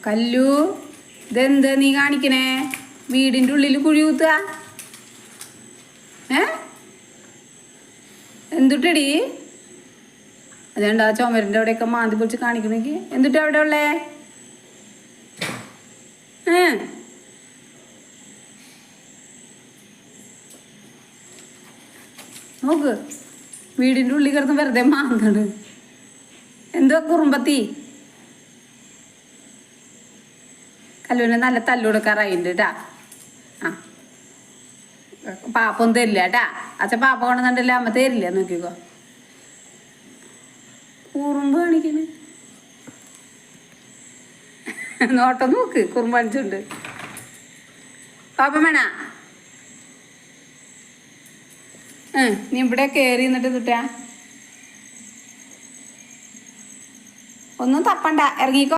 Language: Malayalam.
കല്ലു, ഇതെന്താ നീ കാണിക്കണേ? വീടിൻ്റെ ഉള്ളിൽ കുഴി കുത്തുക? എന്തുട്ടടി? അതുകൊണ്ട് ആ ചുമരിൻ്റെ അവിടെയൊക്കെ മാന്തി പൊളിച്ച് കാണിക്കണമെങ്കിൽ എന്തുട്ടാ അവിടെ ഉള്ളേ? നോക്ക്, വീടിൻ്റെ ഉള്ളിൽ കിടന്ന് വെറുതെ മാന്താണ്. എന്തോ കുറുമ്പത്തി. കല്ലുവിനെ നല്ല തല്ലു കൊടുക്കാറായിട്ടുണ്ട് കേട്ടാ. ആ, പാപ്പൊന്നും തരില്ല കേട്ടാ. അച്ഛൻ പാപ്പ കൊണ്ടുവന്നിട്ടല്ലേ അമ്മ തരില്ല. നോക്കിക്കോ, കുറുമ്പ് കാണിക്കണ്. നോട്ടം നോക്ക്, കുറുമ്പ് കാണിച്ചുണ്ട്. പാപ്പം വേണ? നീ ഇവിടെ കയറി നിന്നിട്ട് കിട്ടാ. ഒന്നും തപ്പണ്ട, ഇറങ്ങിക്കോ.